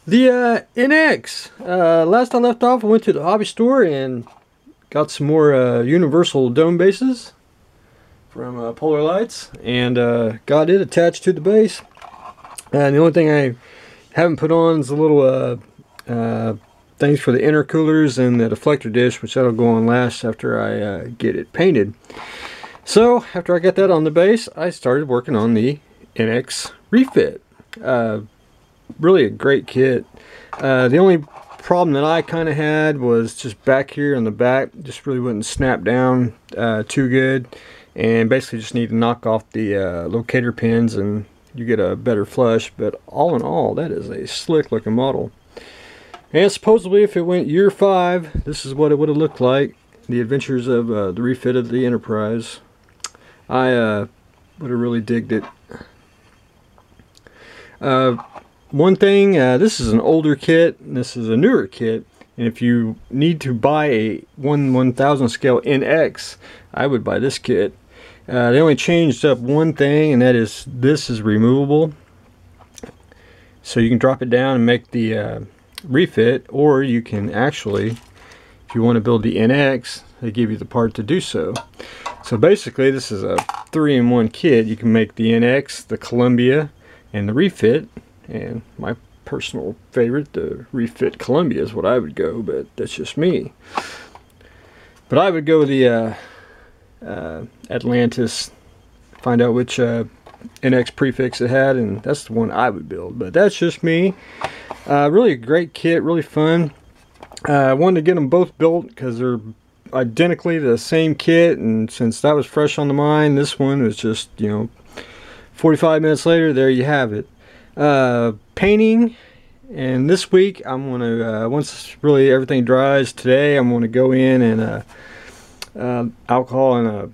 The NX. Last I left off, I went to the hobby store and got some more universal dome bases from Polar Lights, and got it attached to the base. And the only thing I haven't put on is the little things for the intercoolers and the deflector dish, which that'll go on last after I get it painted. So after I got that on the base, I started working on the NX refit. Really a great kit. The only problem that I kind of had was just back here on the back, just really wouldn't snap down too good, and basically just need to knock off the locator pins and you get a better flush. But all in all, that is a slick looking model, and supposedly if it went year 5, this is what it would have looked like. The adventures of the refit of the Enterprise. I would have really digged it. One thing, this is an older kit, and this is a newer kit, and if you need to buy a 1/1000 scale NX, I would buy this kit. They only changed up one thing, and that is this is removable, so you can drop it down and make the refit, or you can actually, if you want to build the NX, they give you the part to do so. So basically this is a 3-in-1 kit. You can make the NX, the Columbia, and the refit. And my personal favorite, the refit Columbia, is what I would go, but that's just me. But I would go the Atlantis, find out which NX prefix it had, and that's the one I would build. But that's just me. Really a great kit, really fun. I wanted to get them both built because they're identically the same kit, and since that was fresh on the mind, this one was just, you know, 45 minutes later, there you have it. Painting, and this week I'm gonna once really everything dries today, I'm gonna go in and alcohol and a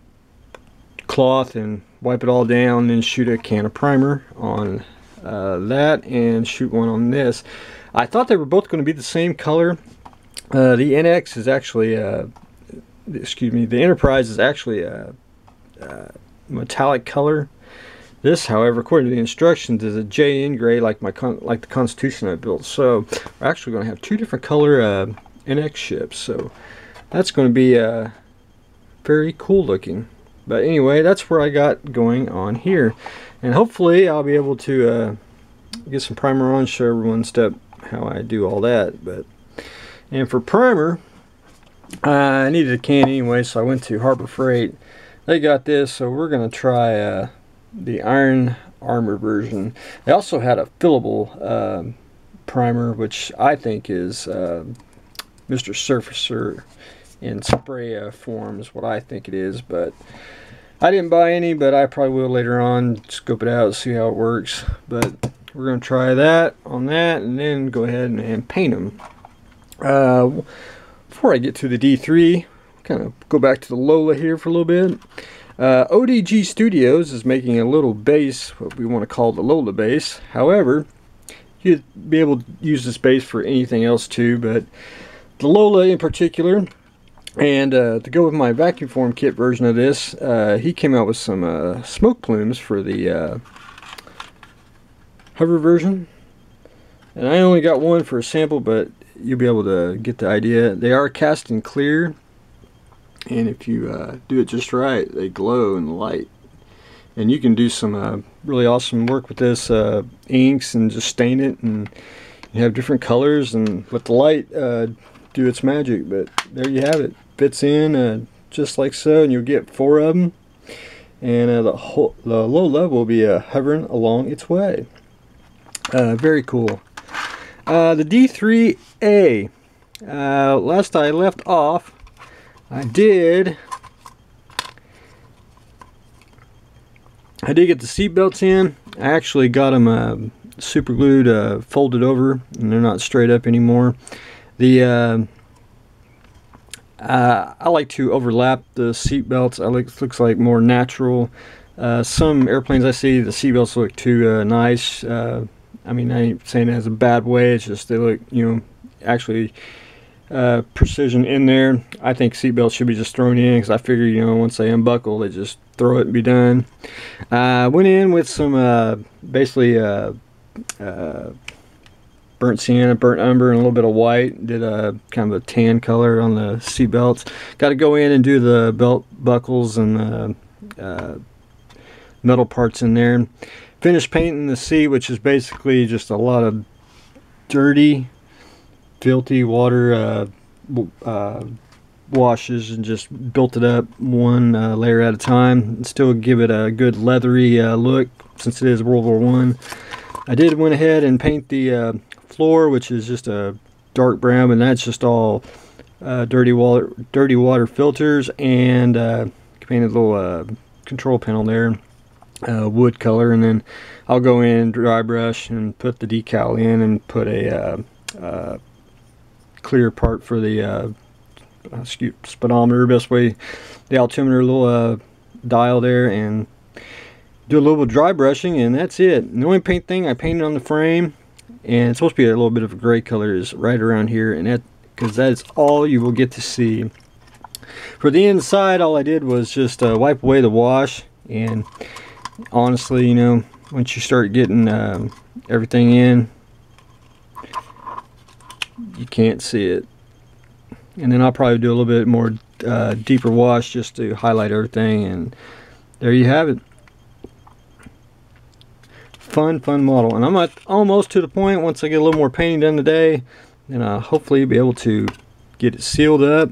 cloth and wipe it all down, and shoot a can of primer on that, and shoot one on this. I thought they were both going to be the same color. The NX is actually excuse me, the Enterprise is actually a metallic color. This, however, according to the instructions, is a JN gray, like the Constitution I built. So we're actually going to have 2 different color NX ships. So that's going to be very cool looking. But anyway, that's where I got going on here, and hopefully I'll be able to get some primer on, show everyone step how I do all that. And for primer, I needed a can anyway, so I went to Harbor Freight. They got this, so we're going to try the Iron Armor version. They also had a fillable primer, which I think is Mr. Surfacer in spray form is what I think it is. But I didn't buy any, but I probably will later on. Scope it out, see how it works. But we're going to try that on that, and then go ahead and paint them. Before I get to the D3, kind of go back to the Lola here for a little bit. ODG Studios is making a little base, what we want to call the Lola base. However, you'd be able to use this base for anything else too, but the Lola in particular. And to go with my vacuum form kit version of this, he came out with some smoke plumes for the hover version. And I only got one for a sample, but you'll be able to get the idea. They are cast and clear, and if you do it just right, they glow in the light. And you can do some really awesome work with this inks, and just stain it, and you have different colors, and let the light do its magic. But there you have it. Fits in just like so, and you'll get 4 of them, and the Lola will be hovering along its way. Very cool. The D.iiia. Last I left off, I did get the seat belts in. I actually got them super glued, folded over, and they're not straight up anymore. The I like to overlap the seat belts. It looks like more natural. Some airplanes I see, the seat belts look too nice. I mean, I ain't saying it as a bad way. It's just they look, you know, actually precision in there. I think seatbelts should be just thrown in, because I figure, you know, once they unbuckle, they just throw it and be done. Went in with some basically burnt sienna, burnt umber, and a little bit of white. Did a kind of a tan color on the seat belts. Got to go in and do the belt buckles and metal parts in there. Finished painting the seat, which is basically just a lot of dirty, filthy water washes, and just built it up one layer at a time, and still give it a good leathery look since it is World War I. I did went ahead and paint the floor, which is just a dark brown, and that's just all dirty water filters, and painted a little control panel there, wood color, and then I'll go in, dry brush, and put the decal in, and put a clear part for the speedometer, best way, the altimeter, little dial there, and do a little bit of dry brushing, and that's it. And the only paint thing I painted on the frame, and it's supposed to be a little bit of a gray color, is right around here, and that, because that's all you will get to see. For the inside, all I did was just wipe away the wash, and honestly, you know, once you start getting everything in, you can't see it. And then I'll probably do a little bit more deeper wash just to highlight everything, and there you have it. Fun model, and I'm almost to the point. Once I get a little more painting done today, and hopefully be able to get it sealed up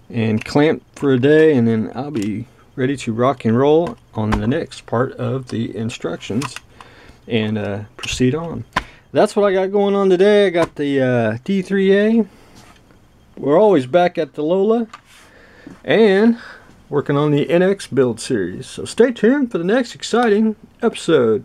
and clamped for a day, and then I'll be ready to rock and roll on the next part of the instructions and proceed on. That's what I got going on today. I got the D.iiia. We're always back at the Lola and working on the NX build series, so stay tuned for the next exciting episode.